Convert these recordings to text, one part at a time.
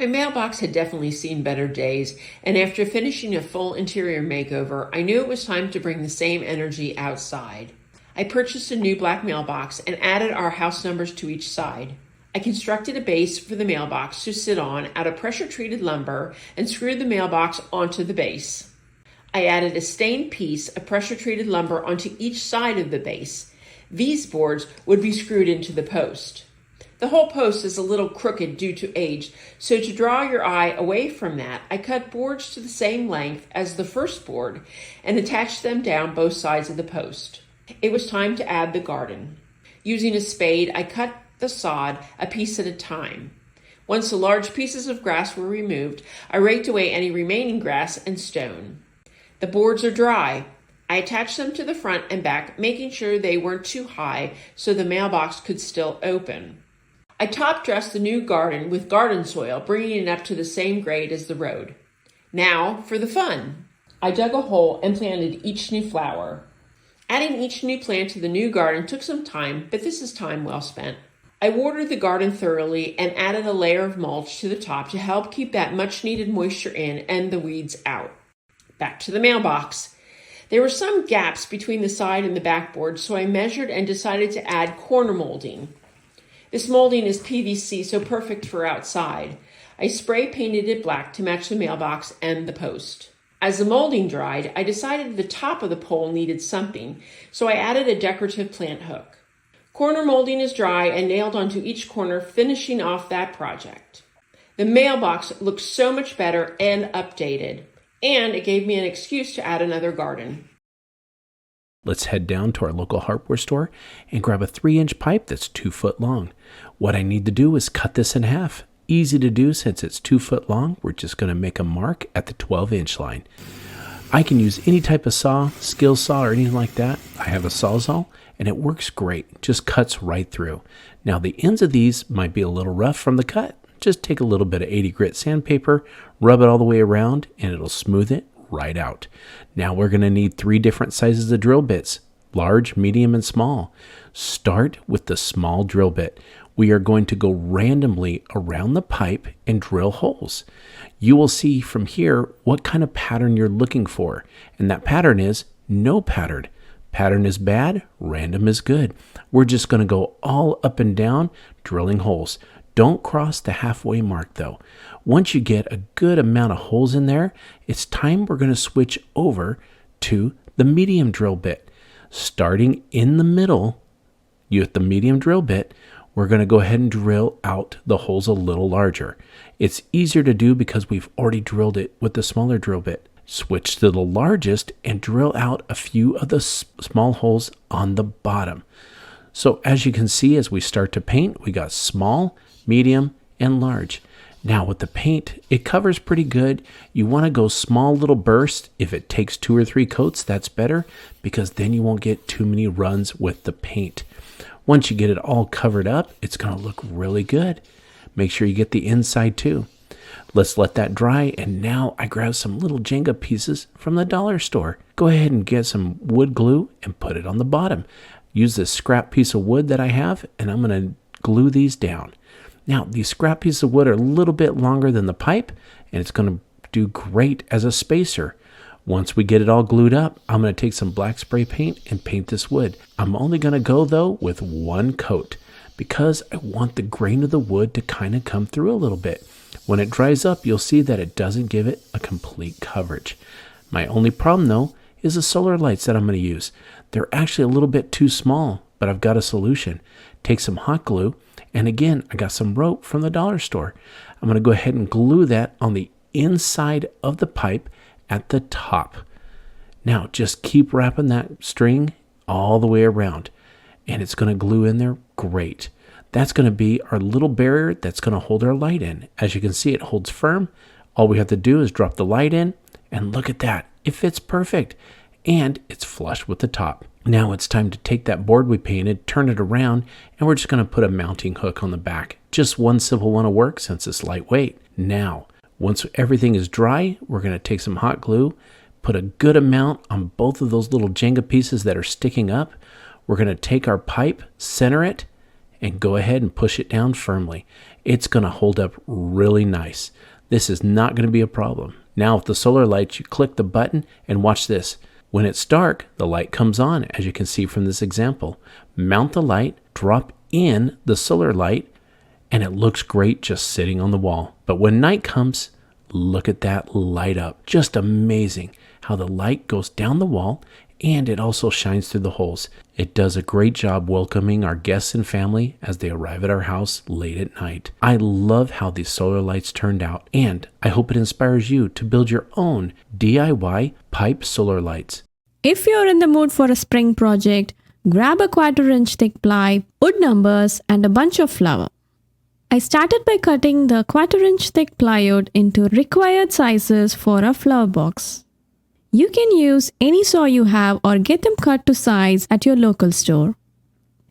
My mailbox had definitely seen better days, and after finishing a full interior makeover, I knew it was time to bring the same energy outside. I purchased a new black mailbox and added our house numbers to each side. I constructed a base for the mailbox to sit on out of pressure-treated lumber and screwed the mailbox onto the base. I added a stained piece of pressure-treated lumber onto each side of the base. These boards would be screwed into the post. The whole post is a little crooked due to age, so to draw your eye away from that, I cut boards to the same length as the first board and attached them down both sides of the post. It was time to add the garden. Using a spade, I cut the sod a piece at a time. Once the large pieces of grass were removed, I raked away any remaining grass and stone. The boards are dry. I attached them to the front and back, making sure they weren't too high so the mailbox could still open. I top dressed the new garden with garden soil, bringing it up to the same grade as the road. Now for the fun. I dug a hole and planted each new flower. Adding each new plant to the new garden took some time, but this is time well spent. I watered the garden thoroughly and added a layer of mulch to the top to help keep that much needed moisture in and the weeds out. Back to the mailbox. There were some gaps between the side and the backboard, so I measured and decided to add corner molding. This molding is PVC, so perfect for outside. I spray painted it black to match the mailbox and the post. As the molding dried, I decided the top of the pole needed something, so I added a decorative plant hook. Corner molding is dry and nailed onto each corner, finishing off that project. The mailbox looks so much better and updated, and it gave me an excuse to add another garden. Let's head down to our local hardware store and grab a 3-inch pipe that's 2 foot long. What I need to do is cut this in half. Easy to do since it's 2 foot long. We're just going to make a mark at the 12-inch line. I can use any type of saw, skill saw or anything like that. I have a Sawzall and it works great. Just cuts right through. Now the ends of these might be a little rough from the cut. Just take a little bit of 80 grit sandpaper, rub it all the way around and it'll smooth it right out. Now we're going to need 3 different sizes of drill bits, large, medium, and small. Start with the small drill bit. We are going to go randomly around the pipe and drill holes. You will see from here what kind of pattern you're looking for. And that pattern is no pattern. Pattern is bad, random is good. We're just going to go all up and down drilling holes. Don't cross the halfway mark though. Once you get a good amount of holes in there, it's time we're going to switch over to the medium drill bit. Starting in the middle, with the medium drill bit, we're going to go ahead and drill out the holes a little larger. It's easier to do because we've already drilled it with the smaller drill bit. Switch to the largest and drill out a few of the small holes on the bottom. So as you can see, as we start to paint, we got small, medium, and large. Now with the paint, it covers pretty good. You want to go small little bursts. If it takes 2 or 3 coats, that's better because then you won't get too many runs with the paint. Once you get it all covered up, it's going to look really good. Make sure you get the inside too. Let's let that dry, and now I grab some little Jenga pieces from the dollar store. Go ahead and get some wood glue and put it on the bottom. Use this scrap piece of wood that I have, and I'm going to glue these down. Now, these scrap pieces of wood are a little bit longer than the pipe, and it's going to do great as a spacer. Once we get it all glued up, I'm going to take some black spray paint and paint this wood. I'm only going to go, though, with 1 coat because I want the grain of the wood to kind of come through a little bit. When it dries up, you'll see that it doesn't give it a complete coverage. My only problem, though, is the solar lights that I'm going to use. They're actually a little bit too small, but I've got a solution. Take some hot glue, and again, I got some rope from the dollar store. I'm going to go ahead and glue that on the inside of the pipe at the top. Now, just keep wrapping that string all the way around, and it's going to glue in there great. That's going to be our little barrier that's going to hold our light in. As you can see, it holds firm. All we have to do is drop the light in, and look at that. It fits perfect, and it's flush with the top. Now it's time to take that board we painted, turn it around, and we're just going to put a mounting hook on the back. Just one simple one will work since it's lightweight. Now, once everything is dry, we're going to take some hot glue, put a good amount on both of those little Jenga pieces that are sticking up. We're going to take our pipe, center it, and go ahead and push it down firmly. It's going to hold up really nice. This is not going to be a problem. Now with the solar lights, you click the button and watch this. When it's dark, the light comes on, as you can see from this example. Mount the light, drop in the solar light, and it looks great just sitting on the wall. But when night comes, look at that light up. Just amazing how the light goes down the wall and it also shines through the holes. It does a great job welcoming our guests and family as they arrive at our house late at night. I love how these solar lights turned out, and I hope it inspires you to build your own DIY pipe solar lights. If you're in the mood for a spring project, grab a 1/4-inch thick ply, wood numbers, and a bunch of flour. I started by cutting the 1/4-inch thick plywood into required sizes for a flower box. You can use any saw you have or get them cut to size at your local store.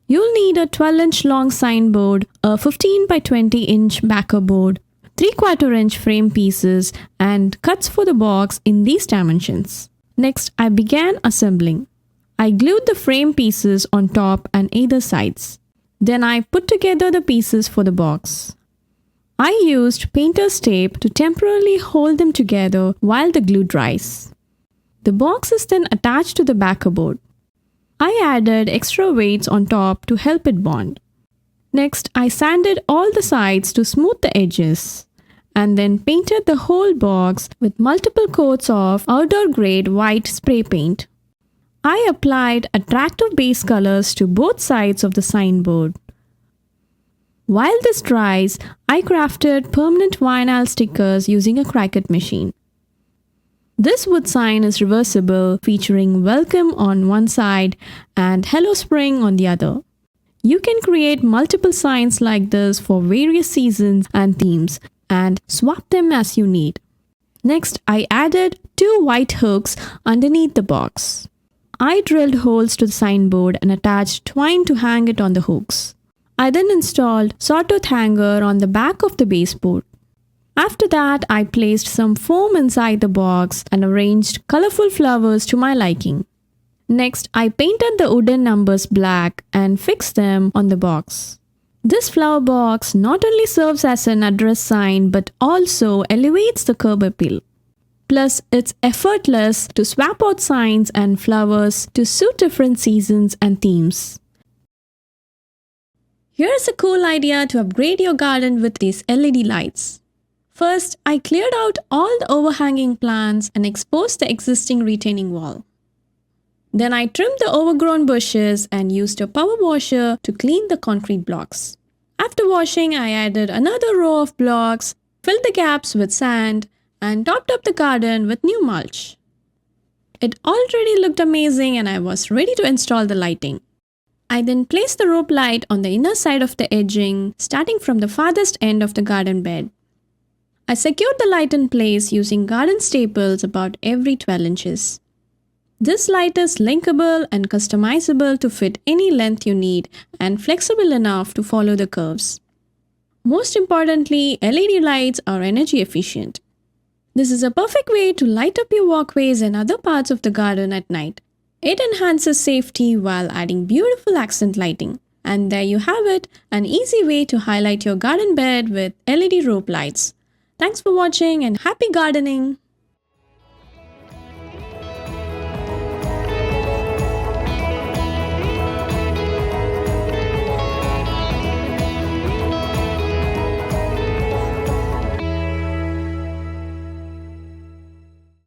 You'll need a 12-inch long signboard, a 15 by 20-inch backer board, 3/4-inch frame pieces, and cuts for the box in these dimensions. Next, I began assembling. I glued the frame pieces on top and either sides. Then I put together the pieces for the box. I used painter's tape to temporarily hold them together while the glue dries. The box is then attached to the backer board. I added extra weights on top to help it bond. Next, I sanded all the sides to smooth the edges, and then painted the whole box with multiple coats of outdoor grade white spray paint. I applied attractive base colors to both sides of the signboard. While this dries, I crafted permanent vinyl stickers using a Cricut machine. This wood sign is reversible, featuring welcome on one side and hello spring on the other. You can create multiple signs like this for various seasons and themes and swap them as you need. Next, I added 2 white hooks underneath the box. I drilled holes to the signboard and attached twine to hang it on the hooks. I then installed sawtooth hanger on the back of the baseboard. After that, I placed some foam inside the box and arranged colorful flowers to my liking. Next, I painted the wooden numbers black and fixed them on the box. This flower box not only serves as an address sign but also elevates the curb appeal. Plus, it's effortless to swap out signs and flowers to suit different seasons and themes. Here's a cool idea to upgrade your garden with these LED lights. First, I cleared out all the overhanging plants and exposed the existing retaining wall. Then I trimmed the overgrown bushes and used a power washer to clean the concrete blocks. After washing, I added another row of blocks, filled the gaps with sand, and topped up the garden with new mulch. It already looked amazing and I was ready to install the lighting. I then placed the rope light on the inner side of the edging, starting from the farthest end of the garden bed. I secured the light in place using garden staples about every 12 inches. This light is linkable and customizable to fit any length you need and flexible enough to follow the curves. Most importantly, LED lights are energy efficient. This is a perfect way to light up your walkways and other parts of the garden at night. It enhances safety while adding beautiful accent lighting. And there you have it, an easy way to highlight your garden bed with LED rope lights. Thanks for watching and happy gardening!